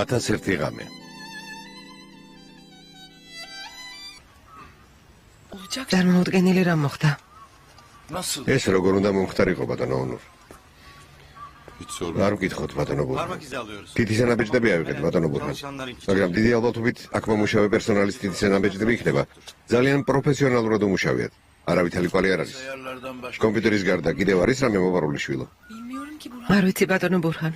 1001 ღამე. წარმოუდგენელი რამ მოხდა. ეს როგორ უნდა მომხდარიყო ბატონო ონურ? არ ვკითხოთ ბატონო ბურჰან. დიდი სანაბეჭდები ავიღეთ ბატონო ბურჰან. მაგრამ დიდი ალბათობით აქ მომუშავე პერსონალის დიდი სანაბეჭდები იქნება. ძალიან პროფესიონალურად უმუშავიათ. არავითარი კვალი არ არის. კომპიუტერის გარდა კიდევ არის რამე მოვარული შვილო? არ ვიცი ბატონო ბურჰან.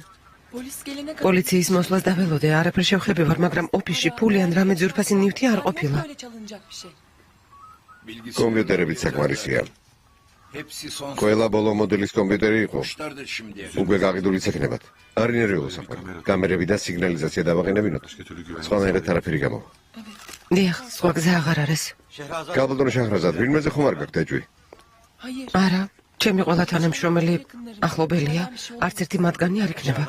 პოლიციის მოსვლას დაველოდე, არაფერ შევხები ვარ, მაგრამ ოფისში ფული ან რამე ძვირფასი ნივთი არ ყოფილა. კომპიუტერებით საკმარისია. ყველა ბოლო მოდელის კომპიუტერი იყო. უკვე გაყიდულიც ექნებათ. არ ინერვიულო საქმე. კამერები და სიგნალიზაცია დავაყენებინოთ. სხვანაირად არაფერი გამოვა. დიახ, სხვა გზა აღარ არის. კაბალდონო შაჰრაზად, ვინმეზე ხომ არ გაქვთ ეჭვი? არა, ჩემი ყველა თანამშრომელი ახლობელია, არც ერთი მათგანი არ იქნება.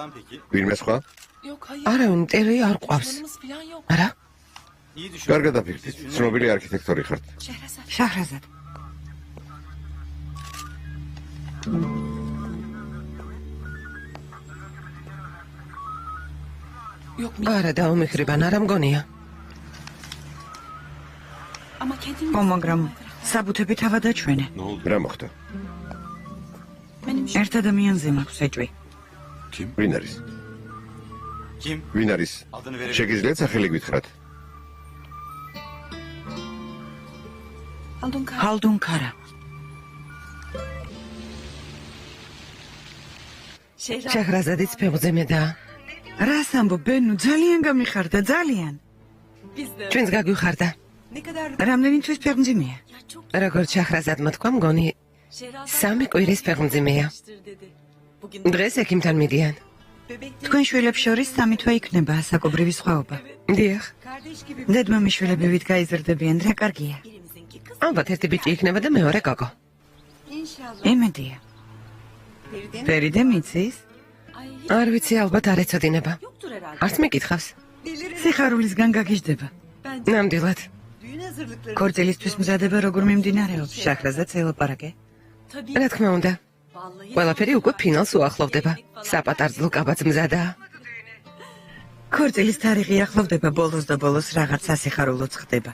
ვინმე სხვა? არავინ ტერი არ ყვავს. არა? კარგად დაფიქრდით. ცნობილი არქიტექტორი ხართ. შაჰრაზად. არა დაუმეხრებან, არა მგონია. მაგრამ საბუთები თავად აჩვენე. რა მოხდა? ერთ ადამიანზე მაქვს ეჭვი. ვინ არის? ვინ არის? შეგიძლიათ სახელი გითხრათ? ჰალდუნ ქარა. შაჰრაზადის ფეხბურთელია. რას ამბობ, ბენუ, ძალიან გამიხარდა, ძალიან. ჩვენს გაგვიხარდა. რამდენი თვის ფეხბურთელია? როგორც შაჰრაზადმა თქვა, მგონი 3 კვირის ფეხბურთელია. დღეს ექიმთან მიდიან. თქვენ შვილებს შორის 3 თვე იქნება ასაკობრივი სხვაობა. დიახ. დედმამიშვილები ვით გაიზრდებიან, რა კარგია. ალბათ ერთი ბიჭი იქნება და მეორე გოგო. ემედია. ფერიდე მიცის? არ ვიცი, ალბათ არ ეცოდინება. არც მეკითხავს. სიხარულისგან გაგიჟდება. ნამდვილად. ქორწილისთვის მზადება როგორ მიმდინარეობს? შაჰრაზადს ელაპარაკე? რა თქმა უნდა. ყველაფერი უკვე ფინალს უახლოვდება. საპატარძლო კაბაც მზადაა. ქორწილის თარიღი ახლოვდება, ბოლოს და ბოლოს რაღაც სასიხარულოც ხდება.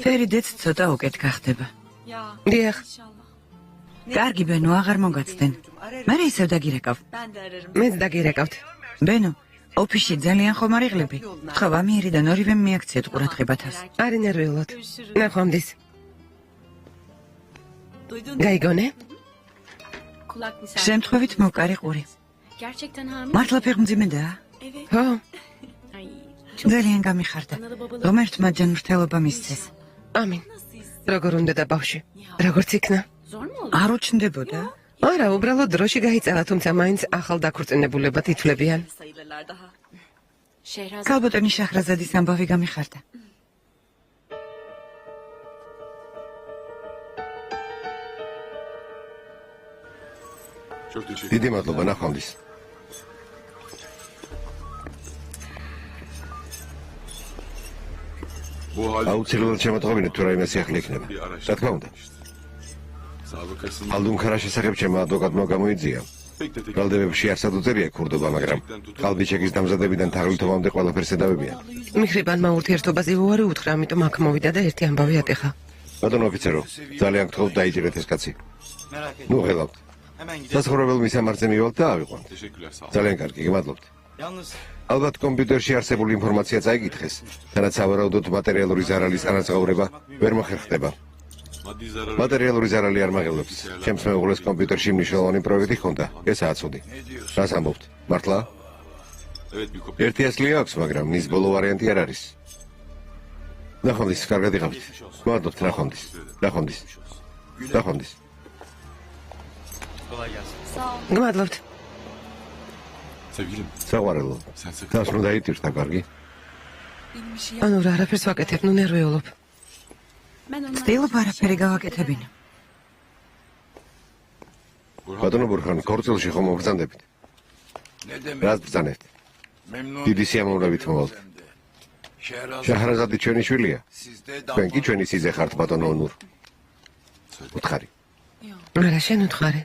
ფერიდეც ცოტა უკეთ გახდება. დიახ. კარგი ბენო, აღარ მოგაცდენ. მერე ისევ დაგირეკავ. მეც დაგირეკავთ. ბენო, ოფისში ძალიან ხომ არ იღლები? ხავ ამიერიდან ორივე მიაქციეთ ყურადღებათას. არ ინერვიულოთ. ნახვამდის. გაიგონე? შემთხვევით მოკარი ყური. მართლა ფეხმძიმედაა? ხო. ძალიან გამიხარდა. ღმერთმა ჯანმრთელობა მისცეს. ამინ. როგორ უნდა და ბავშვი? როგორც იქნა? არ უჩნდებოდა? არა, უბრალოდ დროში გაიწელა, თუმცა მაინც ახალ დაქორწინებულებად ითვლებიან. კალბოტონი შაჰრაზადის ამბავი გამიხარდა. დიდი მადლობა, ნახვამდის. აუცილებლად შემოთხოვინეთ თუ რაიმე სიახლე იქნება. რა თქმა უნდა. ჰალდუნ ქარას შესახებ ჩემმა ადვოკატმა გამოიძია. ბრალდებებში არსად უწერია ქურდობა, მაგრამ ყალბიჩეკის დამზადებიდან თაღლითობამდე ყველაფერს ედავებიან. მიხრიბანმა ურთიერთობაზე უარი უთხრა, ამიტომ აქ მოვიდა და ერთი ამბავი ატეხა. ბატონო ოფიცერო, ძალიან გთხოვთ დაიჭირეთ ეს კაცი. ნუ ღელავთ. საცხოვრებელ მისამართზე მივალთ და ავიყვანთ. ძალიან კარგი, გმადლობთ. ალბათ კომპიუტერში არსებული ინფორმაცია წაიკითხეს, თანაც სავარაუდოდ მატერიალური ზარალის ანაზღაურება ვერ მოხერხდება. მატერიალური ზარალი არ მაღელვებს. ჩემს მეუღლეს კომპიუტერში მნიშვნელოვანი პროექტი ჰქონდა, ესაა ცუდი. რას ამბობთ? მართლა? ერთი ასლი აქვს, მაგრამ მის ბოლო ვარიანტი არ არის. ნახვამდის, კარგად იყავით. მადლობთ, ნახვამდის. ნახვამდის. ნახვამდის. გმადლობთ. საყვარელო. თავს უნდა იტირთა, კარგი? ანუ რა არაფერს ვაკეთებ, ნუ ნერვიულობ. ცდილობ არაფერი გავაკეთებინო. ბატონო ბურჰან, ქორწილში ხომ მობრძანდებით? რას ბრძანებთ? დიდი სიამოვნებით მოვალთ. შაჰრაზადი ჩვენი შვილია. თქვენ კი ჩვენი სიძე ხართ, ბატონო ონურ. უთხარი. არა, შენ უთხარი.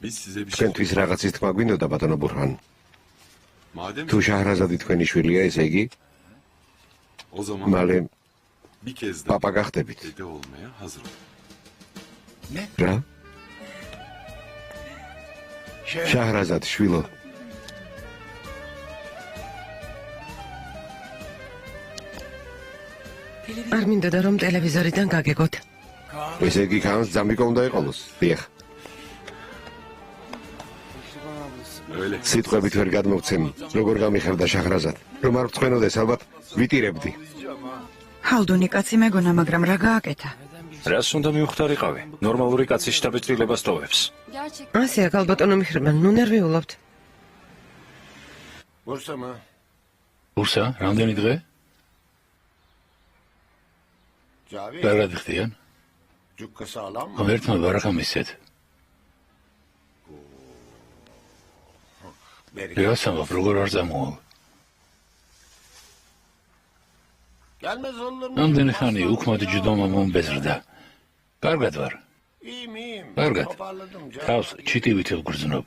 თქვენთვის რაღაცის თქმა გვინდოდა ბატონო ბურჰან. თუ შაჰრაზადი თქვენი შვილია, ესე იგი მალე პაპა გახდებით. რა? შაჰრაზად შვილო. არ მინდოდა რომ ტელევიზორიდან გაგეგოთ. ესე იგი ქანს ძამიკო უნდა იყოლოს. დიახ. სიტყვებით ვერ გადმოვცემ, როგორ გამიხარდა შაჰრაზად. რომ არ ვწვენოდეს, ალბათ ვიტირებდი. ჰალდუნი კაცი მეგონა, მაგრამ რა გააკეთა? რას უნდა მივხვდარიყავი? ნორმალური კაცის შთაბეჭდილებას ტოვებს. ასეა გალბატონო მიხრებან, ნუ ნერვიულობთ. ბურსა, რამდენი დღე? კარგად ხდიან? ღერთმა ბარაკა მისცეთ. რასამობ, როგორ არ ზამოვალ? რამდენი ხანი უქმად ჯდომა მომბეზრდა. კარგად ვარ. კარგად. თავს ჩიტივით ვგრძნობ.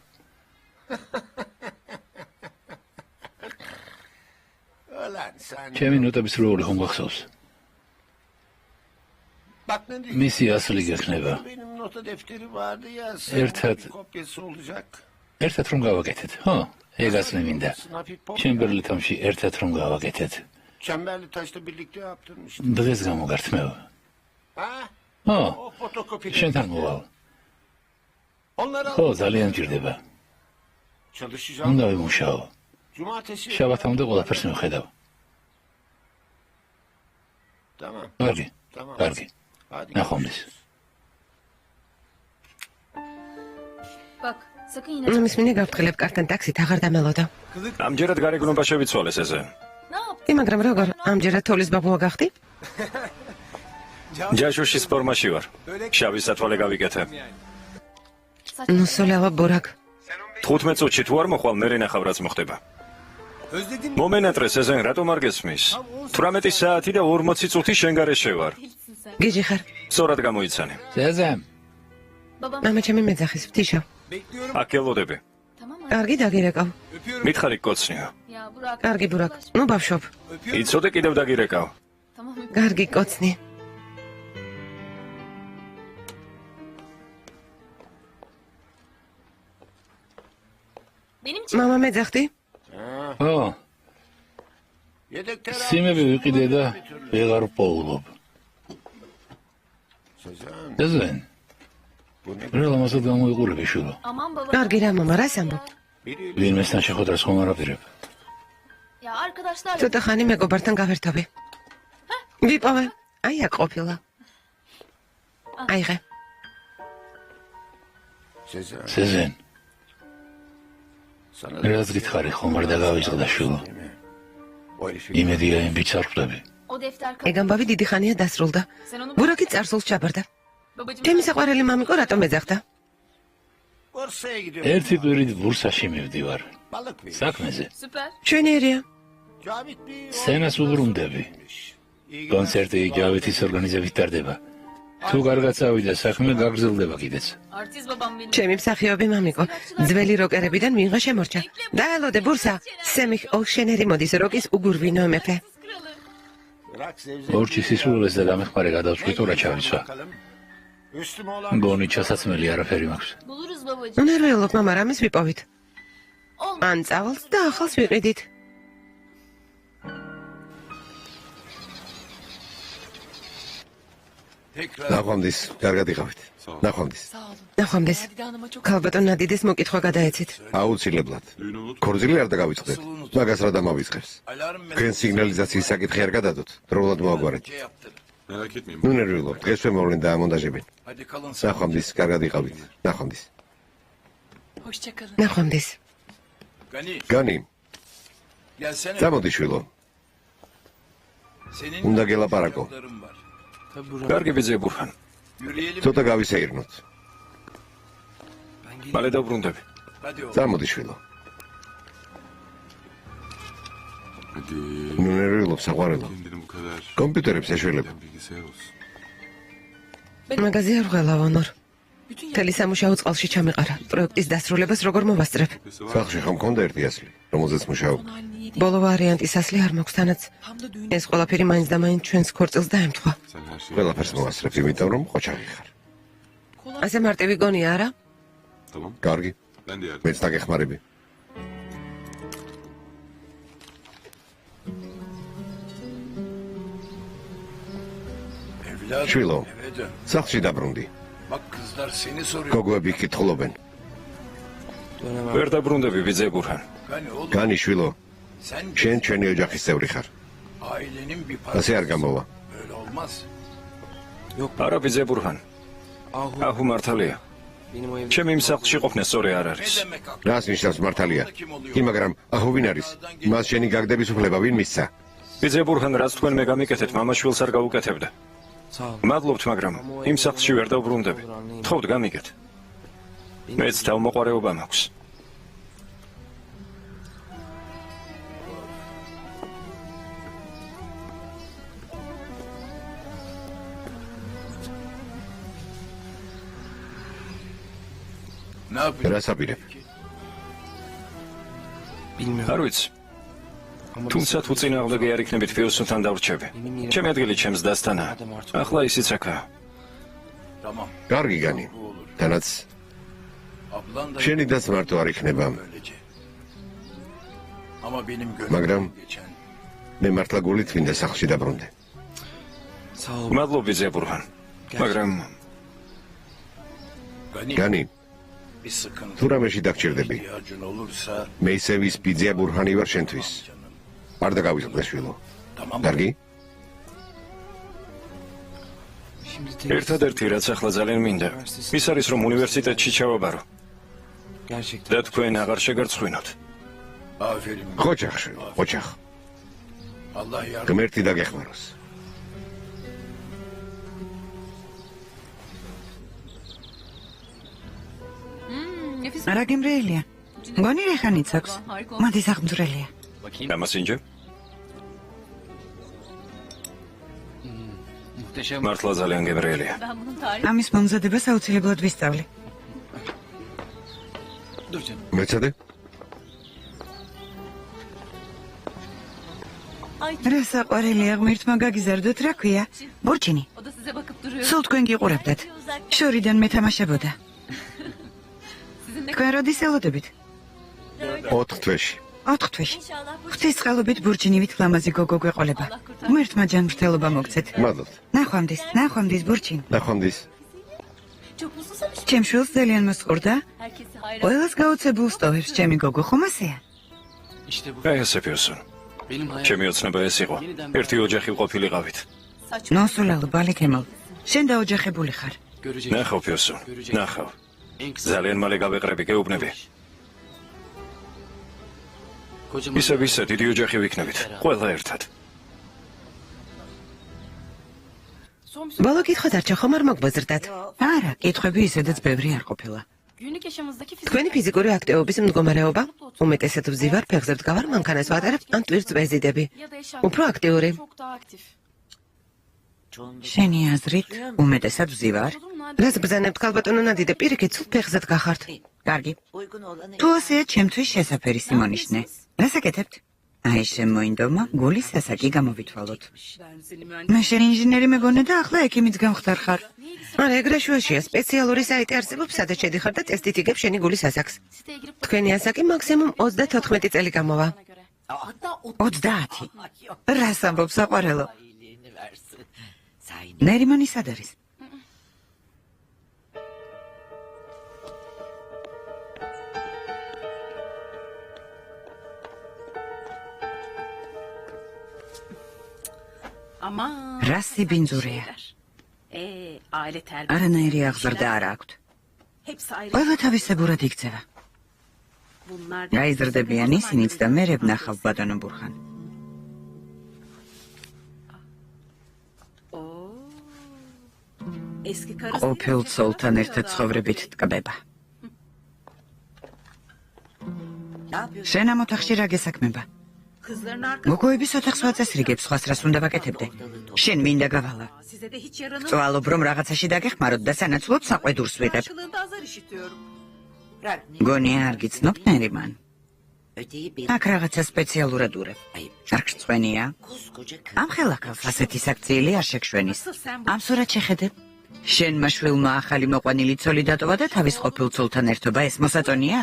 ჩემი ნოტების როლი ხომ გახსოვს? მისი ასლი გექნება. ერთად რომ გავაკეთეთ, ხო? ეგაც მინდა. ჩემბერლითონში ერთად რომ გავაკეთეთ. დღეს გამოგართმევ. ხო, შენთან მოვალ. ხო, ძალიან მჭირდება. უნდა ვიმუშაო. შაბათამდე ყველაფერს მივხედავ. კარგი, კარგი. ნახვამდის. მის მინე გავფრთხილებ კართან ტაქსით აღარ დამელოდო. ამჯერად გარეგნობა შევიცვალეს ესე. მაგრამ როგორ, ამჯერად თოლის ბაბუა გახდი? ჯაშუშის ფორმაში ვარ. შავი სათვალე გავიკეთე. ნუ სოლევა ბურაკ. 15 წუთში თუ არ მოხვალ, მე ნახავ რაც მოხდება. მომენატრე სეზენ, რატომ არ გესმის? 18 საათი და 40 წუთი შენ გარეშე ვარ. გიჟი ხარ? სწორად გამოიცანე. სეზენ. მამა ჩემი მეძახის ვთიშო. აქ ელოდები. კარგი დაგირეკავ. მითხარი კოცნიო. კარგი ბურაკ. ნუ ბავშვობ. იცოდე კიდევ დაგირეკავ. კარგი კოცნი. მამა მეძახდი? ხო. სიმები ვიყიდე და ვეღარ პოულობ. სეზენ. რა ლამაზად გამოიყურები შულო. კარგი რა მამა, რას ამბობ? ვინმესთან შეხვედრას ხომ არ აპირებ? ცოტა ხანი მეგობართან გავერთობი. ვიპოვე. აი აქ ყოფილა. აიღე. სეზენ. რაც გითხარი ხომ არ დაგავიწყდა შულო. იმედია იმ ბიჭს არ ხვდები. ეგ ამბავი დიდი ხანია დასრულდა. ბურაკი წარსულს ჩაბარდა. ჩემი საყვარელი მამიკო რატომ ეძახდა? ერთი კვირით ბურსაში მივდივარ. საქმეზე. ჩვენიერია. სცენას უბრუნდები. კონცერტი ჯავითის ორგანიზებით ტარდება. თუ კარგად წავიდა საქმე, გაგრძელდება კიდეც. ჩემი მსახიობი მამიკო, ძველი როკერებიდან ვინღა შემორჩა. დაელოდე ბურსა, სემიხ ოშენერი მოდის როკის უგურვინო მეფე. ორჩი სისულელეს და დამეხმარე გადავწყვიტო რა ჩავიცვა. გონი ჩასაცმელი არაფერი მაქვს. ნერვიულობ მამა, რამის ვიპოვით? ან წავალს და ახალს ვიყიდით. ნახვამდის, კარგად იყავით. ნახვამდის. ნახვამდის. ქალბატონ ნადიდეს მოკითხვა გადაეცით. აუცილებლად. ქორწილი არ დაგავიწყდეთ. მაგას რა დამავიწყებს? თქვენ სიგნალიზაციის საკითხი არ გადადოთ. დროულად მოაგვარეთ. ნუ ნერვიულობ, დღესვე მოვლენ დაამონტაჟებინ. ნახვამდის, კარგად იყავით. ნახვამდის. ნახვამდის. განი. წამოდი შვილო. უნდა გელაპარაკო. კარგი ბიძე ბურჰან. ცოტა გავისეირნოთ. მალე დავბრუნდები. წამოდი შვილო. ნუ ნერვიულობ, საყვარელო. კომპიუტერებს ეშველებ. მაგაზე არ ვღელავ, ონორ. მთელი სამუშაო წყალში ჩამეყარა. პროექტის დასრულებას როგორ მოვასწრებ? სახლში ხომ მქონდა ერთი ასლი, რომელზეც მუშაობ. ბოლო ვარიანტის ასლი არ მაქვს თანაც. ეს ყველაფერი მაინც და მაინც ჩვენს ქორწილს დაემთხვა. ყველაფერს მოვასწრებ, იმიტომ რომ ყოჩაღი ხარ. ასე მარტივი გონია, არა? კარგი. მეც დაგეხმარები. შვილო, სახლში დაბრუნდი. გოგოები კითხულობენ. ვერ დაბრუნდები ვიძე ბურჰან. განი შვილო, შენ ჩვენი ოჯახის წევრი ხარ. ასე არ გამოვა. არა ვიძე ბურჰან. აჰუ მართალია. ჩემი იმ სახლში ყოფნა სწორი არ არის. რას ნიშნავს მართალია? კი, მაგრამ აჰუ ვინ არის? მას შენი გაგდების უფლება ვინ მისცა? ვიძე ბურჰან რაც თქვენ მე გამიკეთეთ, მამაშვილს არ გაუკეთებდა. მადლობთ, მაგრამ იმ სახლში ვერ დავბრუნდები. თხოვთ გამიგეთ. მეც თავმოყარეობა მაქვს. რას აპირებ? არ ვიცი. თუმცა თუ წინააღმდეგი არ იქნებით ფიოსუნთან დავრჩები. ჩემი ადგილი ჩემს დასთანაა. ახლა ისიც აქაა. კარგი განი. თანაც შენი დას მარტო არ იქნება. მაგრამ მე მართლა გულით მინდა სახლში დაბრუნდე. მადლობ ვიძე ბურჰან. მაგრამ განი, თუ რამეში დაგჭირდები, მე ისევ ის ბიძია ბურჰანი ვარ შენთვის. არ დაგავიწყდე შვილო. კარგი? ერთადერთი რაც ახლა ძალიან მინდა, ის არის რომ უნივერსიტეტში ჩავაბარო. და თქვენ აღარ შეგარცხვინოთ. ყოჩახ შვილო, ყოჩახ. ღმერთი დაგეხმაროს. რა გემრიელია? მგონი რეხანიც აქვს. მოდი საღმძვრელია. გამასინჯე? მართლა ძალიან გემრიელია. ამის მომზადებას აუცილებლად ვისწავლი. მეცადე? რა საყვარელია ღმერთმა გაგიზარდოთ, რა ქვია? ბურჩინი. სულ თქვენ გიყურებდათ. შორიდან მეთამაშებოდა. თქვენ როდის ელოდებით? 4 თვეში. 4 თვეში. ღვთის წყალობით ბურჩინივით ლამაზი გოგო გვეყოლება. ღმერთმა ჯანმრთელობა მოგცეთ. მადლობთ. ნახვამდის ბურჩინ. ნახვამდის. ჩემ შვილს ძალიან მოსყურდა. ყველას გაუცებულ სტოვებს ჩემი გოგო, ხომ ასეა? აი ესე ფიოსუნ. ჩემი ოცნება ეს იყო. ერთი ოჯახი ყოფილიყავით. ნოსულალო ბალიკემო. შენ დაოჯახებული ხარ. ნახავ ფიოსუნ, ნახავ. ძალიან მალე გავეყრები, გეუბნები. ისე დიდი ოჯახი ვიქნებით, ყველა ერთად. ბოლო კითხვა დარჩა, ხომ არ მოგბაზრდათ? არა, კითხვები ისედაც ბევრი არ ყოფილა. თქვენი ფიზიკური აქტივობის მდგომარეობა? უმეტესად ვზივარ, ფეხზე ვდგავარ, მანქანას ვატარებ, ან ტვირთს ვეზიდები. უფრო აქტიური. შენი აზრით, უმეტესად ვზივარ? რას ბრძანებთ, ქალბატონო ნადიდე, პირიქით, სულ ფეხზედ გახართ. კარგი. თუ ასეა, ჩემთვის შესაფერი სიმონიშნე. რას აკეთებთ? აი, შემოინდომა, გულის ასაკი გამოვითვალოთ. მე შენ ინჟინერი მეგონა და ახლა ექიმიც გამხდარ ხარ. არა, ეგრე შუაშია, სპეციალური საიტი არსებობს, სადაც შედიხარ და ტესტით იგებ შენი გულის ასაკს. თქვენი ასაკი მაქსიმუმ 34 წელი გამოვა. 30. რას ამბობ საყვარელო? ნერიმანი სად არის? რა სიბინძურია? არანაირი აღზრდა არ აქვთ. ყველა თავისებურად იქცევა. გაიზრდებიან ისინიც და მე ვნახავ ბატონო ბურჰან. ყოფილ ცოლთან ერთად ცხოვრებით ტკბება. შენ ამ ოთახში რა გესაქმება? მოგოების ოთახს ვაწესრიგებ, სხვას რას უნდა ვაკეთებდე. შენ მინდა გავალა. წვალობ რომ რაღაცაში დაგეხმაროთ და სანაცვლოდ საყვედურს ვიღებ. გონია არ გიცნობ ნერიმან. აქ რაღაცა სპეციალურად ურებ. არ გწვენია? ამ ხელახალს ასეთი საქციელი არ შეგშვენის. ამ სურათს შეხედებ. შენმა შვილმა ახალი მოყვანილი ცოლი დატოვა და თავის ყოფილ ცოლთან ერთობა, ეს მოსაწონია?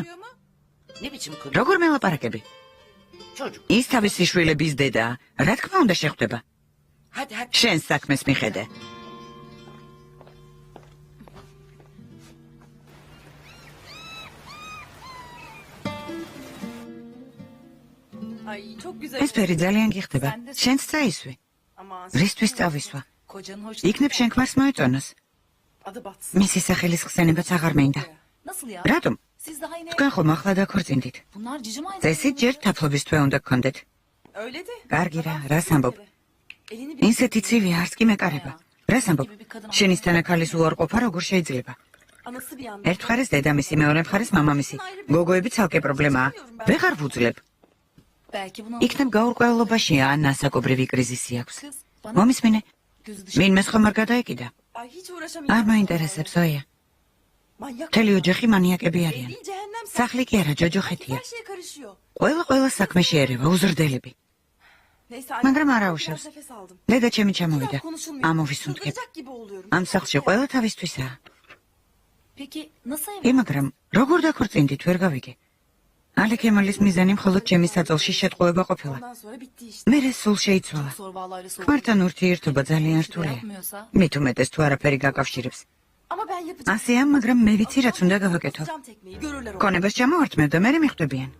როგორ მელაპარაკები? ის თავისი შვილების დედაა, რა თქმა უნდა შეხვდება. შენ საქმეს მიხედე. ეს ფერი ძალიან გიხდება. შენც წაისვი. რისთვის წავისვა? იქნებ შენ ქმარს მოეწონოს. მისი სახელის ხსენებაც აღარ მინდა. რატომ? თქვენ ხომ ახლა დაქორწინდით. წესით ჯერ თაფლობის თვე უნდა გქონდეთ. კარგი რა, რას ამბობ? ისეთი ცივი არც კი მეკარება. რას ამბობ? შენისთანა ქალის უარყოფა როგორ შეიძლება? ერთ მხარეს დედამისი, მეორე მხარეს მამამისი. გოგოები ცალკე პრობლემაა. ვეღარ ვუძლებ. იქნებ გაურკვევლობაშია ან ასაკობრივი კრიზისი აქვს. მომისმინე? ვინმეს ხომ არ გადაეკიდა? არ მაინტერესებს, ოია. მთელი ოჯახი მანიაკები არიან. სახლი კი არა, ჯოჯოხეთია. ყველა საქმეში ერევა, უზრდელები. მაგრამ არ აუშავს. დედა ჩემი ჩამოვიდა. ამოვისუნთქებ. ამ სახლში ყველა თავისთვისაა. მაგრამ როგორ დაქორწინდით, ვერ გავიგე. ალეკ ემალის მიზანი მხოლოდ ჩემი საწყლში შეტყუება ყოფილა. მერე სულ შეიცვალა. ქმართან ურთიერთობა ძალიან რთულია. მით უმეტეს თუ არაფერი გაკავშირებს. ასეა, მაგრამ მე ვიცი რაც უნდა გავაკეთო. ქონებას ჩამოვართმევ და მერე მიხვდებიან.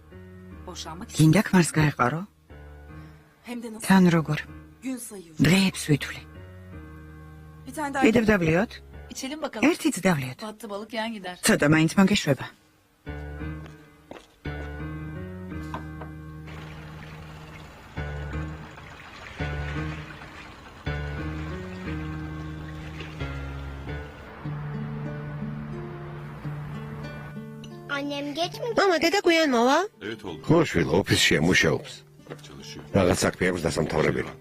გინდა ქმარს გაეყარო? თან როგორ? დრეებს ვითვლი. კიდევ დავლიოთ? ერთიც დავლიოთ. ცოტა მაინც მოგეშვება. მამა, დედა გვიან მოვა? ხო, შვილო, ოფისშია, მუშაობს. რაღაც საქმე აქვს დასამთავრებელი.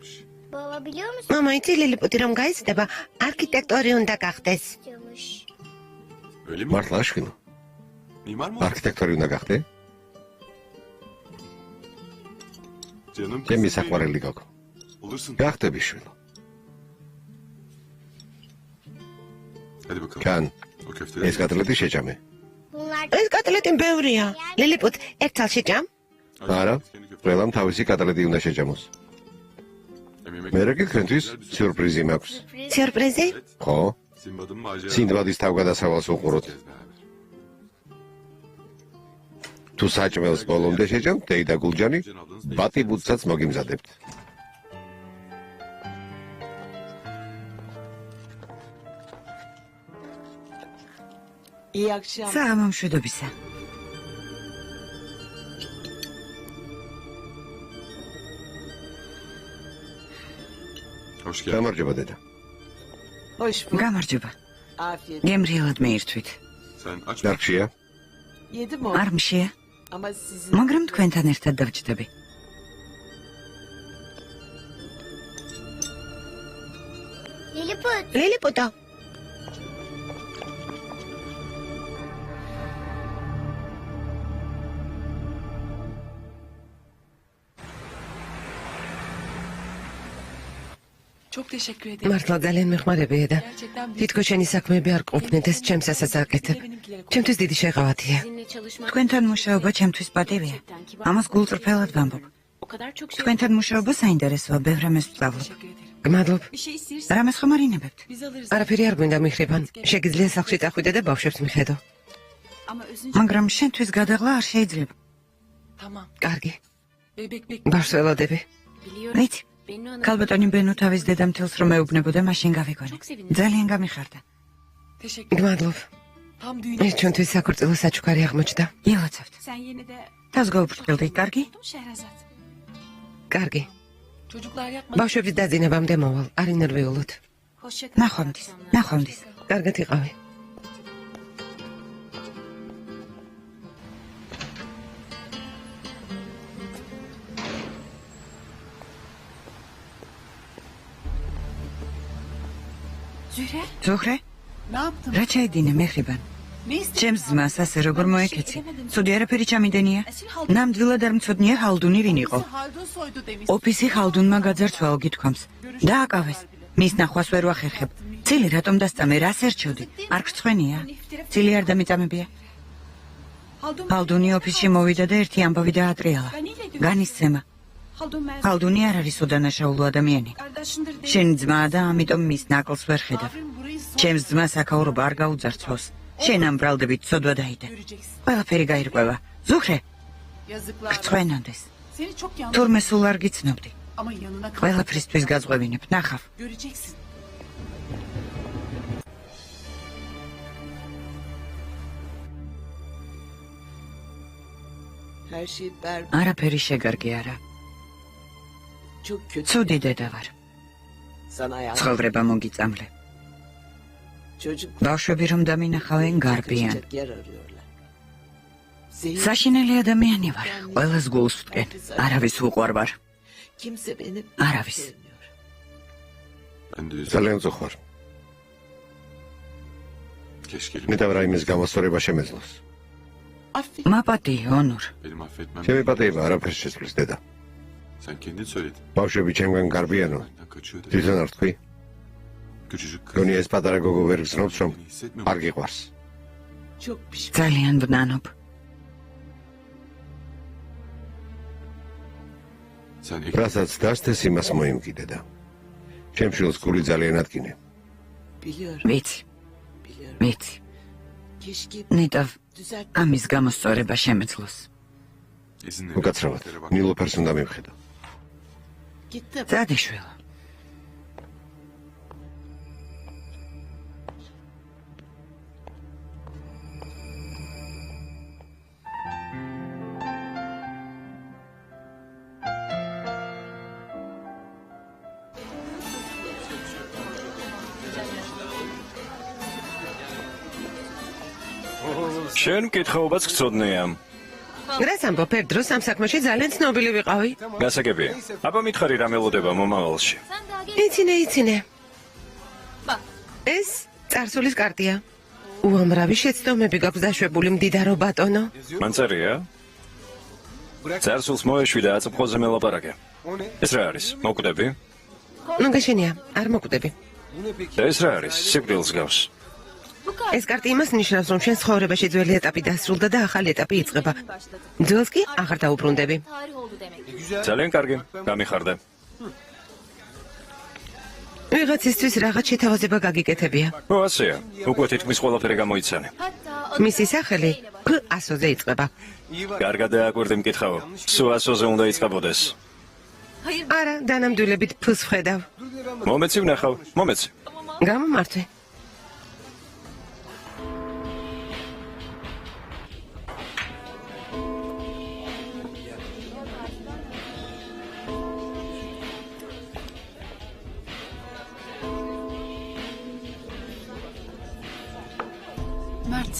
მამა, იცი ლილიპუტი რომ გაიზრდება, არქიტექტორი უნდა გახდეს. მართლა შვილო? არქიტექტორი უნდა გახდე? ჩემი საყვარელი გოგო. გახდები შვილო. კან, ეს კატლეტი შეჭამე. ეს კატლეტი ბევრია. ლილიპუტ, ერთ თალში ჭამ? არა, ყველამ თავისი კატლეტი უნდა შეჭამოს. მერე კი თქვენთვის სიურპრიზი მაქვს. სიურპრიზი? ხო? სინდბადის თავგადასავალს უყუროთ. თუ საჭმელს ბოლომდე შეჭამთ, დეიდა გულჯანი, ბატი ბუცსაც მოგიმზადებთ. საამომშვიდობისა. გამარჯობა დედა. გამარჯობა. გემრიელად მეირთვით. დარგშია? არ მშია? მაგრამ თქვენთან ერთად დავჭდები. ლილიპუტო. მართლა ძალიან მეხმარებია და თითქოს შენი საქმეები არ ყოფნით, ეს ჩემს ასაც აკეთებ. ჩემთვის დიდი შეღავათია. თქვენთან მუშაობა ჩემთვის პატივია. ამას გულწრფელად ვამბობ. თქვენთან მუშაობა საინტერესოა, ბევრ რამეს ვსწავლობ. გმადლობ. რამეს ხომ არ ინებებთ? არაფერი არ გვინდა მიხრებან. შეგიძლია სახლში წახვიდე და ბავშვებს მიხედო. მაგრამ შენთვის გადაღლა არ შეიძლება. კარგი. ბავშვს ველოდები. ვიცი. ქალბატონი ბენო თავის დედამთილს რომ ეუბნებოდა, მაშინ გავიგონე. ძალიან გამიხარდა. გმადლობ. ეს ჩვენთვის საქორწილო საჩუქარი აღმოჩნდა. ილოცავთ. თავს გაუბრწყილდით, კარგი? კარგი. ბავშვების დაძინებამდე მოვალ, არ ინერვიულოთ. ნახვამდის. კარგად იყავი. ზუხრე რა ჩაიდინე მეხრიბან ჩემს ძმას ასე როგორ მოეკეცი ცუდი არაფერი ჩამიდენია ნამდვილად არ მცოდნია ხალდუნი ვინ იყო ოფისი ხალდუნმა გაძარცვალო გითქვამს დააკავეს მის ნახვას ვერ ვახერხებ ცილი რატომ დასწამე რას ერჩევდი არ გწვენია ცილი არ დამიწამებია ხალდუნი ოფისში მოვიდა და ერთი ამბავი დაატრიალა განისცემა ხალდუნი არ არის უდანაშაულო ადამიანი შენი ძმაა და ამიტომ მის ნაკლს ვერ ხედავ ჩემს ძმას აქაურობა არ გაუძარცვავს შენ ამ ბრალდებით ცოდვა დაიდე ყველაფერი გაირკვევა ზუხრე გწვენოდეს თურმე სულ არ გიცნობდი ყველაფრისთვის გაზღვევინებ ნახავ არაფერი შეგარგი არა ცუდი დედა ვარ ცხოვრება მოგიწამლე ბავშვები რომ დამინახავენ გარბიან საშინელი ადამიანი ვარ ყველას გულს ვტკენ არავის უყვარ ვარ არავის ძალიან ზოხვარ მეტად რაიმეს გამოსწორება შემეძლოს მაპატიო ონურ ჩემი პატიება არაფერს შეცვლის დედა ბავშვები ჩემგან გარბიანო თვითონ არ თქვი გონია ეს პატარა გოგო ვერ გზნობს რომ არ გიყვარს ძალიან ვნანობ რასაც დასთეს იმას მოიმკიდე და ჩემ შვილს გული ძალიან ატკინე ვიცი ნეტავ ამის გამოსწორება შემეძლოს უკაცრავად ნილოფერს უნდა მივხედო დადიშვილო შენ მკითხაობას გწოდნია რას ამბობ ერთ დროს ამ საქმეში ძალიან ცნობილი ვიყავი გასაგებია აბა მითხარი რა მელოდება მომავალში იცინე ეს წარსულის კარტია უამრავი შეცდომები გაქვს დაშვებული მდიდარო ბატონო მან წერია წარსულს მოეშვი და აწმყოზე მელაპარაკე ეს რა არის მოკვდები ნუ გაშენია არ მოკვდები ეს რა არის სიკვდილს გავს ეს კარტი იმას ნიშნავს, რომ შენ ცხოვრებაში ძველი ეტაპი დასრულდა და ახალი ეტაპი იწყება. ძველს კი აღარ დაუბრუნდები. ძალიან კარგი, გამიხარდა. ვიღაცისთვის რაღაც შეთავაზება გაგიკეთებია. ო, ასეა. უკვე თითქმის ყველაფერი გამოიცანე. მისი სახელი P100-ზე იწყება. კარგად დააკვირდი მკითხავო. სულ 100-ზე უნდა იწყებოდეს. არა, დანამდვილებით P-ს ვხედავ. მომეცი ვნახავ, მომეცი. გამომართვე.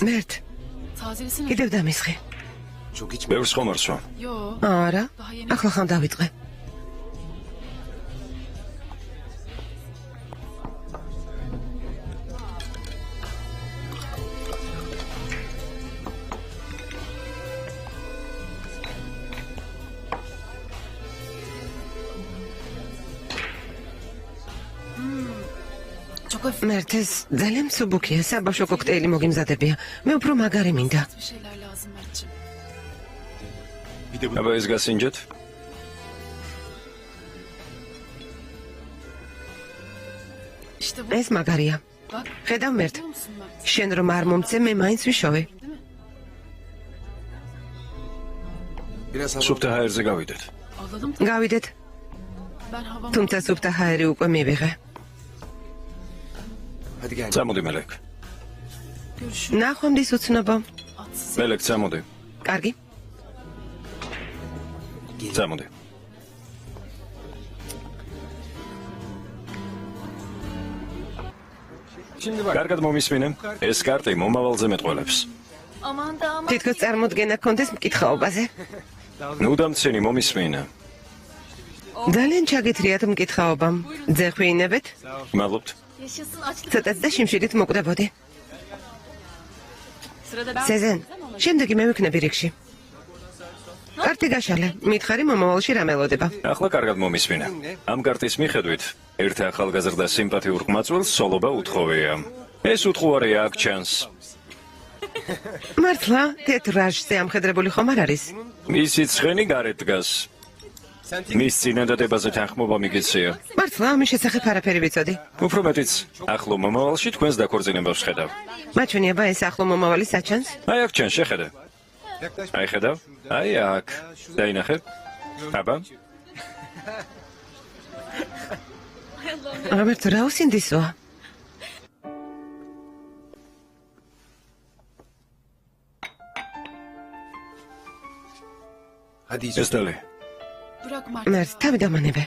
მერტ კიდევ დამისხე ბევრს ხომარსვა არა ახლა ხან დავიწყე მერტ ეს ძალიან მსუბუქია საბავშვო კოქტეილი მოგიმზადებია მე უფრო მაგარი მინდა აბა ეს გასინჯეთ ეს მაგარია ხედავ მერტ შენ რომ არ მომცე მე მაინც ვიშოვე სუფთა ჰაერზე გავიდეთ გავიდეთ თუმცა სუფთა ჰაერი უკვე მივიღე წამოდი მელეკ ნახვამდის უცნობო მელეკ წამოდი კარგი წამოდი კარგად მომისმინე ეს კარტი მომავალზე მეტყველებს თითქოს წარმოდგენა გქონდეს მკითხაობაზე ნუ დამცინი მომისმინე ძალიან ჩაგეთრიათ მკითხაობამ ძეხვეინებეთ მადლობთ ცოტაც და შიმშილით მოკვდებოდი. სეზენ, შემდეგი მე ვიქნები რიგში. კარტი გაშალე, მითხარი მომავალში რა მელოდება. ახლა კარგად მომისმინე. ამ კარტის მიხედვით, ერთ ახალგაზრდა სიმპათიურ ყმაწვილს სოლობა უთხოვია. ეს უთხوارია აქ ჩანს. მართლა, თეთრ რაჟზე ამხედრებული ხომ არ არის? მისი ცხენი გარეთ დგას. მის წინადადებაზე თანხმობა მიგეცია. მართლა, ამის შესახებ არაფერი ვიცოდი. უფრო მეტიც, ახლო მომავალში თქვენს დაქორწინებას ვხედავ. მაჩვენიება ეს ახლო მომავალი საჩანს? აი აქ ჩანს, შეხედე. აი ხედავ? აი აქ. დაინახე? აბა. რობერტო, რა უსინდისოა? ესტელი. მერს, თავი დამანებე.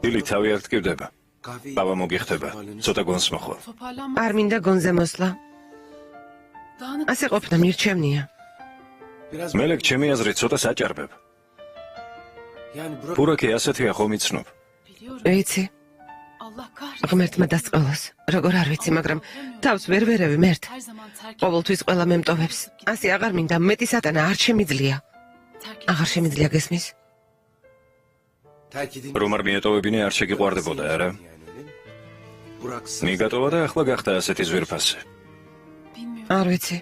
ილი თავი არ ტკივდება. ყავა მოგიხდება. ცოტა გონს მოხვალ. არ მინდა გონზე მოსვლა. ასე ყოფნა მირჩევნია. მელეკ ჩემი აზრით ცოტა საჭარბებ. ბურაკი ასეთია ხომ იცნობ. ვიცი. ღმერთმა დასწყალოს. როგორ არ ვიცი, მაგრამ თავს ვერ ვერევი მერთ. ყოველთვის ყველა მემტოვებს. ასე აღარ მინდა, მეტი სატანა არ შემიძლია. აღარ შემიძლია გესმის? რომ არ მიეტოვებინე არ შეგიყვარდებოდა, არა? მიგატოვა და ახლა გახდა ასეთი ზვირფასი. არ ვიცი.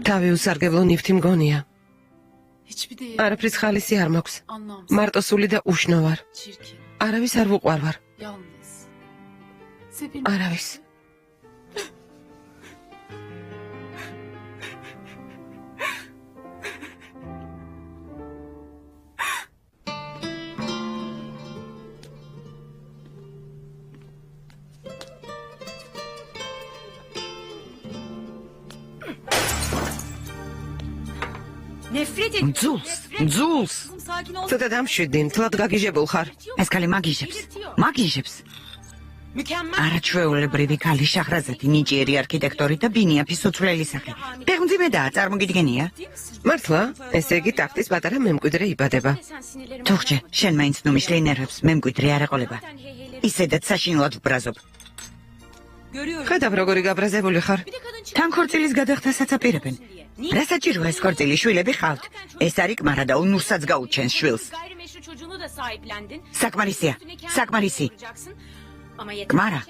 თავი უსარგებლო ნივთი მგონია. არაფრის ხალისი არ მაქვს. მარტოსული და უშნო ვარ. არავის არ ვუყვარ ვარ. არავის. ძულს. ცოტა დამშვიდი, თლად გაგიჟებულ ხარ. ეს ქალი მაგიჟებს. არაჩვეულებრივი ქალი შაჰრაზადი, ნიჭიერი არქიტექტორი და ბინიაფის უცვლელი სახე. ფეხმძიმედაა, წარმოგიდგენია? მართლა, ესე იგი ტახტის პატარა მემკვიდრე იბადება. თუხჯე, შენ მაინც ნუმიშლი ნერვებს მემკვიდრე არ ეყოლება. ისედაც საშინლად ვბრაზობ. ხედავ როგორი გაბრაზებული ხარ. თან ქორწილის გადახდასაც აპირებენ. რა საჭიროა ეს ქორწილი, შვილები ხავთ. ეს არის კმარა და უნურსაც გაუჩენს შვილს. საკმარისი. კმარა.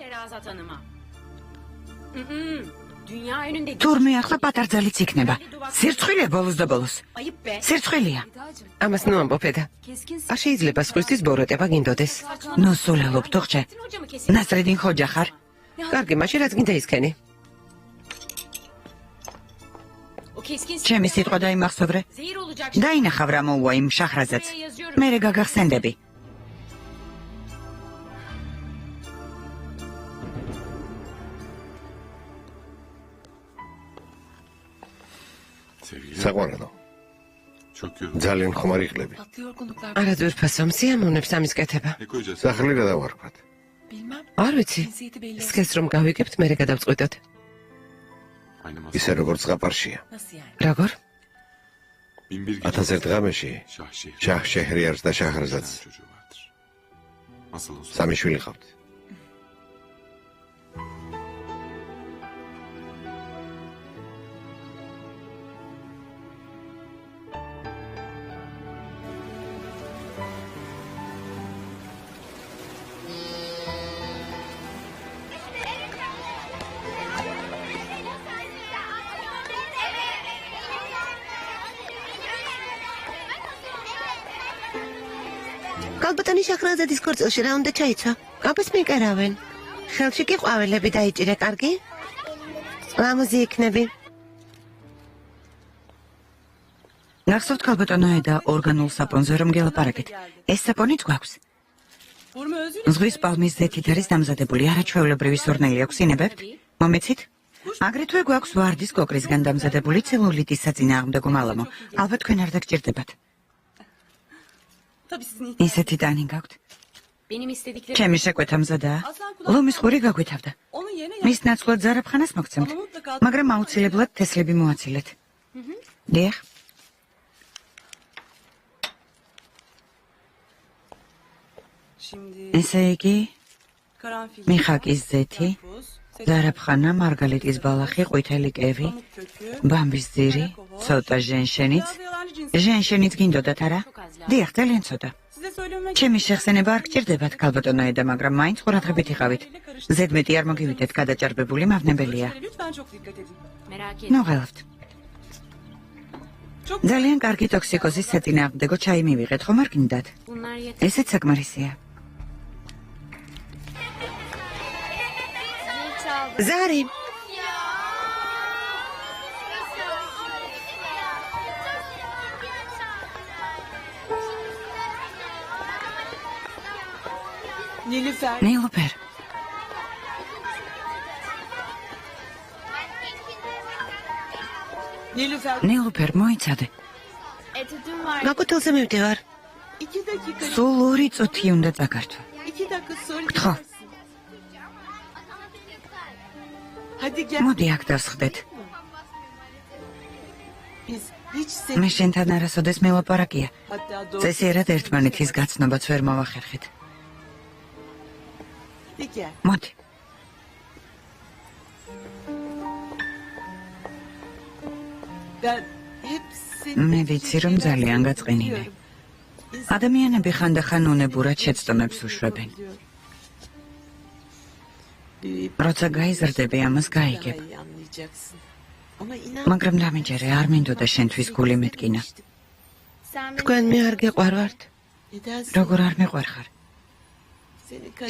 თურმე ახლა პატარძალიც იქნება. სირცხვილია ბოლოს და ბოლოს. სირცხვილია. ამას ნუ ამბობედა. არ შეიძლება სხვისთვის ბოროტება გინდოდეს. ნუ სულელობ, თუხჯე. ნასრედინ ხოჯა ხარ? კარგი, მაშინ რაც გინდა ისქენი. ჩემი სიტყვა დაიმახსოვრე. დაინახავ რა მოუვა იმ შაჰრაზადს. მერე გაგახსენდები. საყვარელო. ძალიან ხმარი ხლები. არაძვერ ფასომ სიამოვნებს ამის კეთება. სახლი რა დავარქვათ? არ ვიცი. სქეს რომ გავიგებთ, მერე გადავწყვიტოთ. ისე როგორც ზღაპარშია. როგორ? 1001 ღამეში შაჰ შეჰრიარს და შაჰრაზადს სამი შვილი ყავთ. ალბათანი შაჰრაზადის ქორწილში რა უნდა ჩაიცვა? აბას მიკერავენ. ხელში კი ყვავილები დაიჭირე, კარგი? ლამაზი იქნები. ნახსოვთ ქალბატონოე და ორგანულ საპონზე რომ გელაპარაკეთ. ეს საპონიც გვაქვს. ზღვის პალმის ზეთით არის დამზადებული, არაჩვეულებრივი სურნელი აქვს, ინებებთ? მომეცით? აგრეთვე გვაქვს ვარდის კოკრისგან დამზადებული ცელულიტის საწინააღმდეგო მალამო. ალბათ თქვენ არ დაგჭირდებათ. ისეთი ტანი გაქვთ. ჩემი შეკვეთა მზადაა. ლომის ხური გაგვითავდა. მის ნაცვლად ზარაფხანას მოგცემთ, მაგრამ აუცილებლად თესლები მოაცილეთ. დიახ. ესე იგი, მიხაკის ზეთი, ზარაფხანა, მარგალიტის ბალახი, ყვითელი კევი, ბამბის ძირი, ცოტა ჟენშენიც გინდოდათ არა? დიახ, ძალიან ცოტა. ჩემი შეხსენება არ გჭირდებათ, ქალბატონო ედა, მაგრამ მაინც ყურადღებით იყავით. ზედმეტი არ მოგივიდეთ, გადაჭარბებული მავნებელია. ნუღელავთ. ძალიან კარგი ტოქსიკოზის საწინააღმდეგო ჩაი მივიღეთ, ხომ არ გინდათ? ესეც საკმარისია. ზარი, ნილუფერ. ნილუფერ, მოიცადე. გაკუთილზე მივდივარ. სულ 2 წუთი უნდა წაგართვა. გთხოვ. მოდი აქ დავსხდეთ. მე შენთან არასოდეს მელაპარაკია. წესიერად ერთმანეთის გაცნობაც ვერ მოვახერხეთ. მოდი. მე ვიცი, რომ ძალიან გაწყენინე. ადამიანები ხანდახან უნებურად შეცდომებს უშვებენ. როცა გაიზრდები, ამას გაიგებ. მაგრამ დამიჯერე, არ მინდოდა შენთვის გული მეტკინა. თქვენ მე არ გეყვარვართ. როგორ არ მეყვარხარ?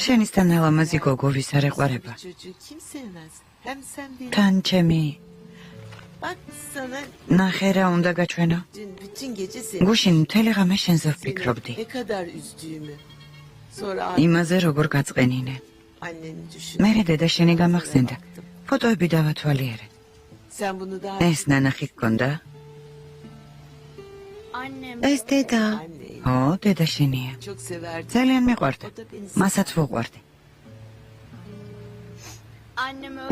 შენისთან ალამაზი გოგო ვის არ ეყვარება? თან ჩემი ნახე რა უნდა გაჩვენო. გუშინ მთელი ღამე შენზე ვფიქრობდი. იმაზე როგორ გაწყენინე. მერე დედა შენი გამახსენდა. ფოტოები დავათვალიერე. ეს ნანახი გქონდა? ეს დედა. ო, დედა შენია. ძალიან მეყვარდა. მასაც ვუყვარდი.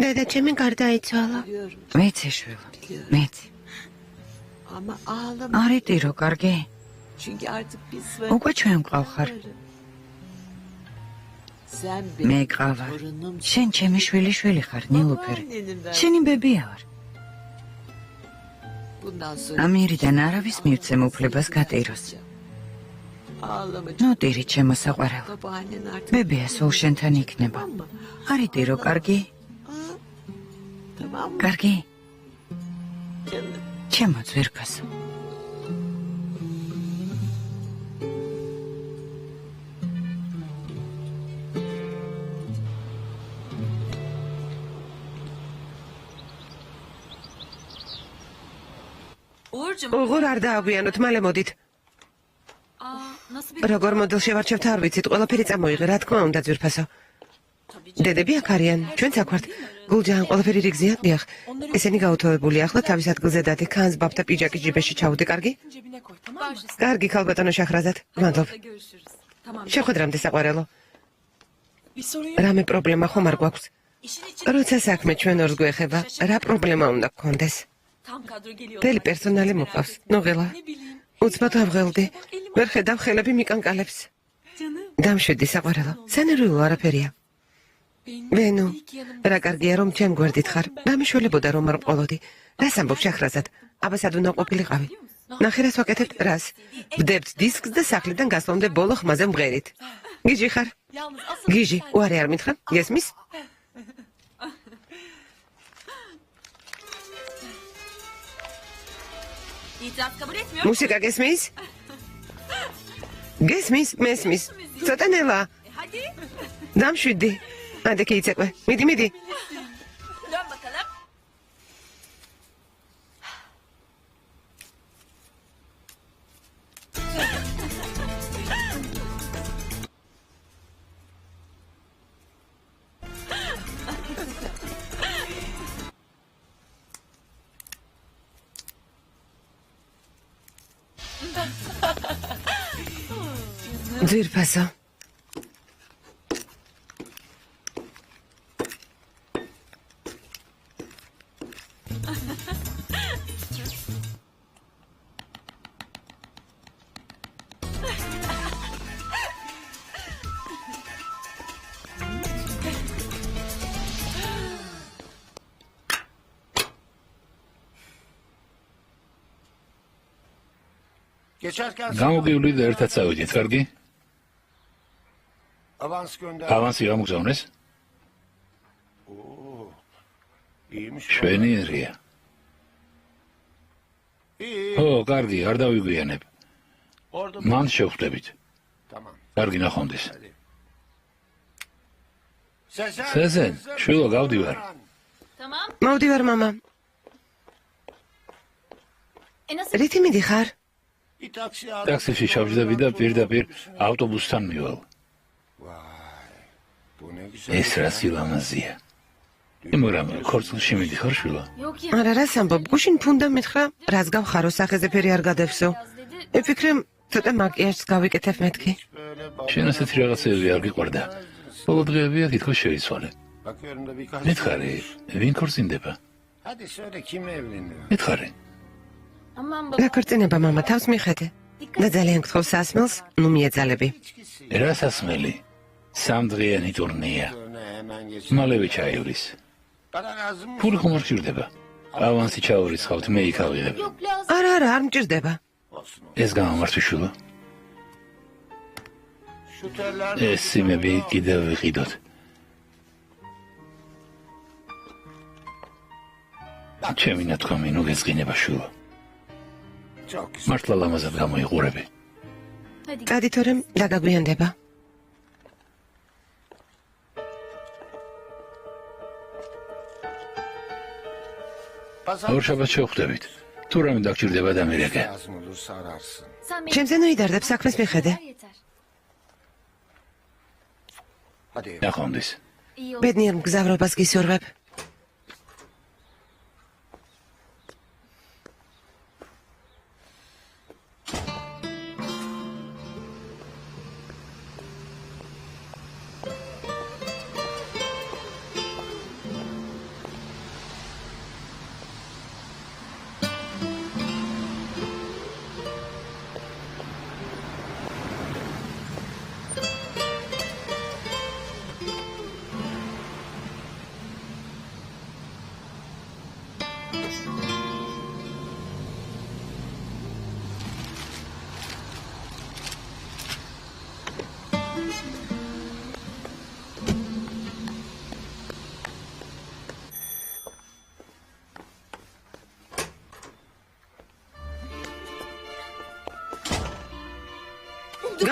დედა ჩემი გარდაიცვალა. მეცი შვილო, მეცი. არიტირო, კარგი? უკვე ჩვენ ვყავხარ. მე გყავარ. შენ ჩემი შვილი ხარ, ნილუფერი. შენი ბებია ვარ. ამირიდან არავის მივცემ უფლებას გატიროს. ნოტირი ჩემო საყვარელო. ბებია სულ შენთან იქნება. არიტირო, კარგი? კარგი? ჩემო ძვირფასო. უღურ არ დააგვიანოთ, მალე მოდით. როგორ მოდელში ვარჩევთ არ ვიცით, ყველაფერი წამოიღე, რა თქმა უნდა ძვირფასო. დედები აქ არიან, ჩვენც აქ ვართ. გულჯან, ყველაფერი რიგზია? დიახ. ესენი გაუთოვებული, ახლა თავის ადგილზე დადი, ქანს ბაბთა პიჯაკის ჯიბეში ჩაუდი, კარგი? კარგი, ქალბატონო შახრაზად. მადლობ. შეხვედრამდე საყვარელო. რამე პრობლემა ხომ არ გვაქვს? როცა საქმე ჩვენ ორს გვეხება, რა პრობლემა უნდა გქონდეს? მთელი პერსონალი მოყავს. ნუღელა. უცბად ავღელდი. ვერ ხედავ ხელები მიკანკალებს. დამშვიდი საყვარელო. სანერვიულო არაფერია. ვენო, რა კარგია რომ ჩემ გვერდით ხარ. დამიშველებოდა რომ არ მყოლოდი. რას ამბობ შახრაზად? აბასად უნდა ყოფილიყავი. ნახე რას ვაკეთებთ რას? ვდებთ დისკს და სახლიდან გასვლამდე ბოლო ხმაზე მღერით. გიჟი ხარ? გიჟი, უარი არ მითხრა? გესმის? მუსიკა გესმის? გესმის? მესმის? ცოტა ნელა. დამშვიდი. Hadi ki içekme. Midi. Dön bakalım. ძვირფასო. გამოგივლით და ერთად წავიდეთ, კარგი? ავანსი გამოგზავნეს? შვენიერია. ო, კარგი, არ დავიგვიანებ. მან შევხვდებით. კარგი ნახვამდის. სეზენ, შვილო, გავდივარ. Tamam. მოვდივარ, მამა. რითი მიდიხარ? ტაქსიში ჩავჯდები და პირდაპირ ავტობუსთან მივალ. ეს რა სილამაზია. მაგრამ ქორწილში მიდიხარ, შვილო? Yok ya. არა, რას ამბობ? გუშინ ფუნდა მითხრა, რას გავხარო, სახეზე ფერი არ გადევსო. მიფიქრე, ცოტა მაკიაჟს გავიკეთებ მეთქი. შენ ასეთი რაღაცები არ გიყვარდა. ბოლო დღეებია თითქოს შეიცვალე. მითხარი, ვინ ქორწინდება? მითხარი. Aman baba. რა ქორწინება, მამა, თავს მიხედე. და ძალიან გთხოვ სასმელს, ნუ მიეძალები. რა სასმელი? სამდღიანი ტურნეა. მალევე ჩაივრის. ფული ხომ არ გჭირდება? ავანსი ჩაურიცხავთ, მე იქ ავიღებ. Yok lazım. არა, არ მჭირდება. ეს გამომართვი შვილო. ეს სიმები კიდევ ვიყიდოთ. ჩემი ნათქვამი ნუ გეწყინება შვილო. მართლა ლამაზად გამოიყურები. Hadi. წადი თორემ დაგაგვიანდება. ორ შაბათს შევხვდებით. თუ რამე დაგჭირდება და მერეკე. Sen beni ჩემზე ნუ იდარდებ, საქმეს მიხედე. yeter. ნახვამდის. İyi oldu. ბედნიერ მგზავრობას გისურვებ.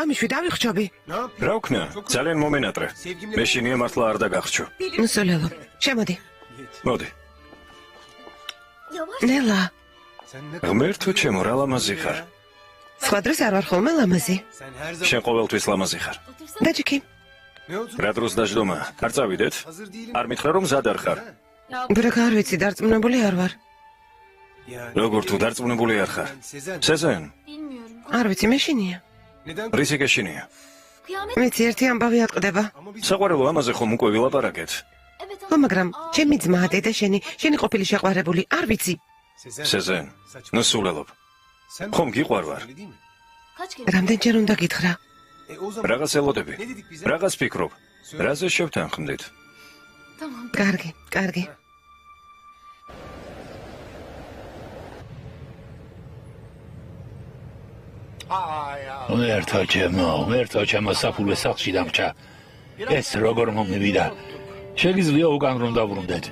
გამიშვი, დავიხჩობი. რა ვქნა? ძალიან მომენატრე. მე შენია მართლა არ დაგახრჩო. ნუსოლელო, შემოდი. მოდი. Yavaş. ნელა, ღმერთო ჩემო, რა ლამაზი ხარ. სხვა დროს არ ვარ ხოლმე ლამაზი. შენ ყოველთვის ლამაზი ხარ. დაჯიქი, რა დროს დაждომა? არ წავიდეთ? არ მითხრა რომ მზად არ ხარ. Ya ბრაგ არ ვიცი, დარწმუნებული არ ვარ. როგორ თუ დარწმუნებული არ ხარ? სეზენ, bilmiyorum. არ ვიცი, მეშინია. რისი გეშინია? Kıyamet. მეცი ერთი ამბავი ატყდება. საყვარელო ამაზე ხომ უკვე ვილაპარაკეთ? Evet ხო, მაგრამ ჩემი ძმა, დედა შენი ყოფილი შეყვარებული, არ ვიცი. სეზენ, ნუ სულელობ. ხომ გიყვარ ვარ? Kaç kere? რამდენჯერ უნდა გითხრა? რაღაც ელოდები. რაღაც ფიქრობ. რაზე შევთანხმდით? Tamam. კარგი, კარგი. ერთო ჩემო საფულე სახლში დამჭა. ეს როგორ მომივიდა? შეგიძლია უკან რომ დავბრუნდეთ.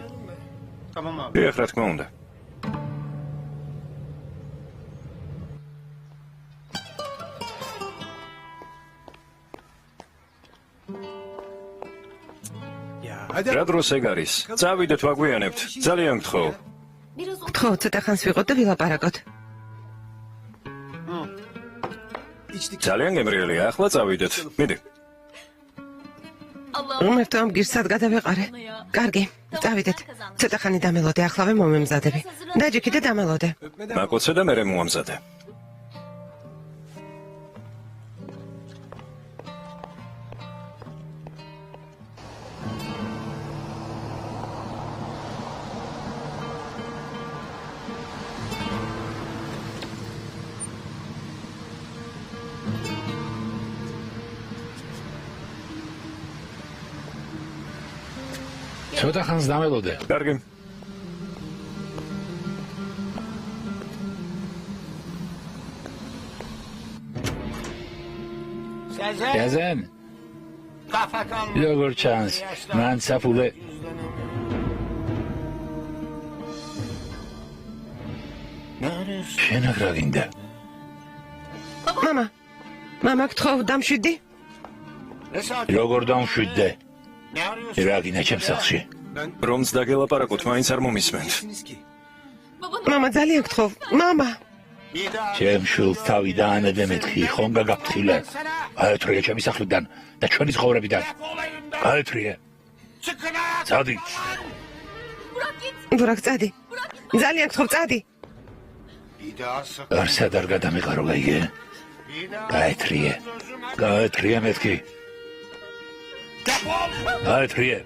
დიახ, რა თქმა უნდა. რა დროს ეგ არის? წავიდეთ, ვაგვიანებთ. ძალიან გთხოვ. Biraz otur. ხო, ცოტა ხანს ვიყოთ და ვილაპარაკოთ. ძალიან გემრიელია, ახლა წავიდეთ. მიდი. Allah'ım. უმერთო ამ გირსად გადავეყარე. კარგი, წავიდეთ. ცოტა ხანი დამელოდე, ახლავე მომემზადები. დაჯიქი და დამელოდე. მაკოცე და მერე მოამზადე. ცოტა ხანს დამელოდე. კარგი. Yazan. Როგორ ჩანს, მან საფულე შენ რა გინდა? მამა გთხოვ დამშვიდი? როგორ დამშვიდე? რა გინდა ჩემს სახლში? რომც დაგელაპარაკოთ, მაინც არ მომისმენთ. მამა ძალიან გთხოვ, მამა. ჩემ შვილს თავი დაანებე მეთქი, ხომ გაგაფრთხილე? გაეთრიე ჩემი სახლიდან და ჩვენი ცხოვრებიდან. გაეთრიე. წადი. ბურაკ წადი. ძალიან გთხოვ, წადი. არსად არ გადამიყარო გაიგე? გაეთრიე. გაეთრიე მეთქი. გაეთრიე.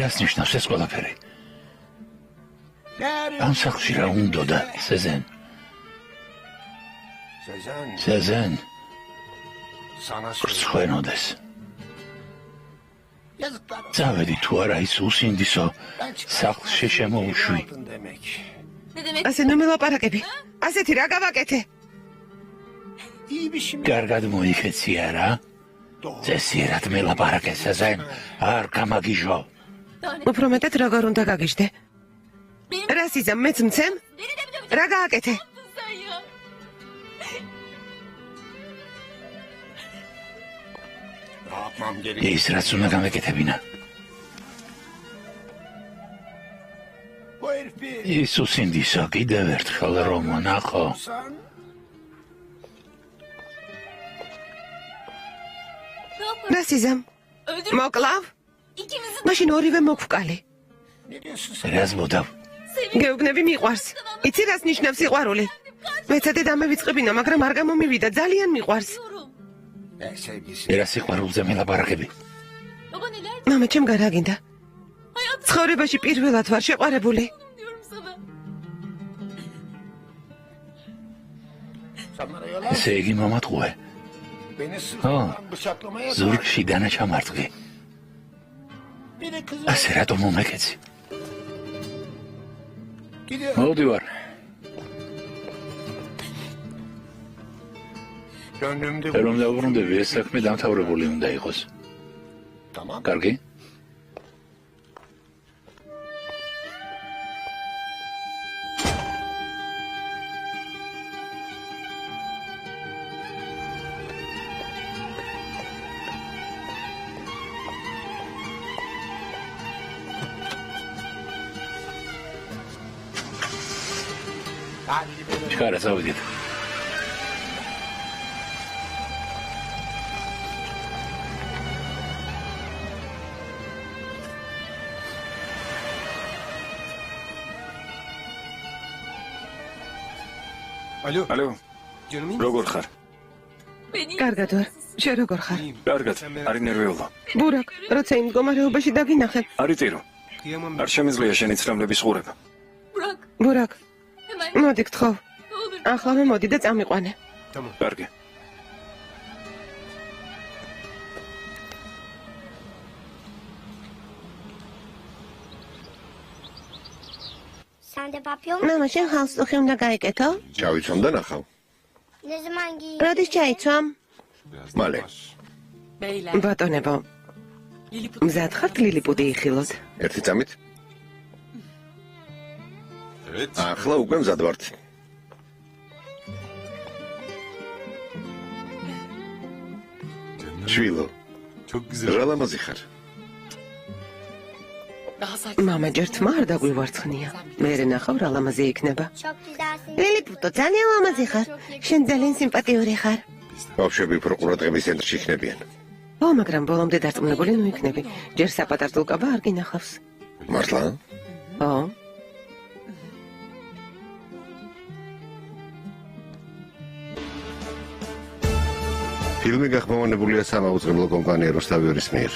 რას ნიშნავს ეს ყველაფერი? ამ სახლში რა უნდა სეზენ? სეზენ გრცხვენოდეს. წავედი თუ არა ის უსინდისო სახლში შემოუშვი. ასე ნუ მელაპარაკები. ასეთი რა გავაკეთე? კარგად მოიხეცია რა? წესიერად მელაპარაკე სეზენ, არ გამაგიჟო. უფრო მეტად როგორ უნდა გაგიჟდე? რა სიზამ მეც მცემ? რა გააკეთე? ის რაც უნდა გამეკეთებინა. ის უსინდისო კიდევ ერთხელ რომ ნახო. რა სიზამ? მოკლავ? მაშინ ორივე მოგვკალი. რას მოდავ? გეუბნები მიყვარს. იცი რას ნიშნავს სიყვარული? მეცადე დამევიწყებინა, მაგრამ არ გამომივიდა, ძალიან მიყვარს. რა სიყვარულზე მელაპარაკები? მამა, ჩემ რა გინდა? ცხოვრებაში პირველად ვარ შეყვარებული. ესე იგი მომატყუე. ზურგში დანაჩამარტყი. ასე რატომ მომეკეცი? მოდივარ. რომ დავუბრუნდები, ეს საქმე დამთავრებული უნდა იყოს. კარგი? ჩქარა წავიდეთ. ალო. როგორ ხარ? კარგად ვარ. შენ როგორ ხარ? კარგად, არი ნერვიულო. ბურაკ, როცა იმ მდგომარეობაში დაგინახე. არი ტირო. არ შემიძლია შენი ცრემლების ყურება. ბურაკ, მოდი გთხოვ. ახლა მოდი და წამიყვანე. კარგი. მამა, შენ ხალხი უნდა გაიკეთო? ჩავიცვამ და ნახავ. როდის ჩაიცვამ? მალე. ბატონებო, მზად ხართ ლილიპუტი იხილოთ? ერთი წამით? ახლა უკვე მზად ვართ. შვილო, რა ლამაზი ხარ. მამა, ჯერ თმა არ დაგვივარცხნია. მერე ნახავ რა ლამაზი იქნება. ლილიპუტო, ძალიან ლამაზი ხარ. შენ ძალიან სიმპათიური ხარ. ბავშვები უფრო ყურადღების ცენტრში იქნებიან. ო, მაგრამ ბოლომდე დარწმუნებული ნუ იქნები. ჯერ საპატარძლო კაბა არ გინახავს. მართლა? ო. ფილმი გახმოვანებულია სამაუწყებლო კომპანია რუსთავიორის მიერ.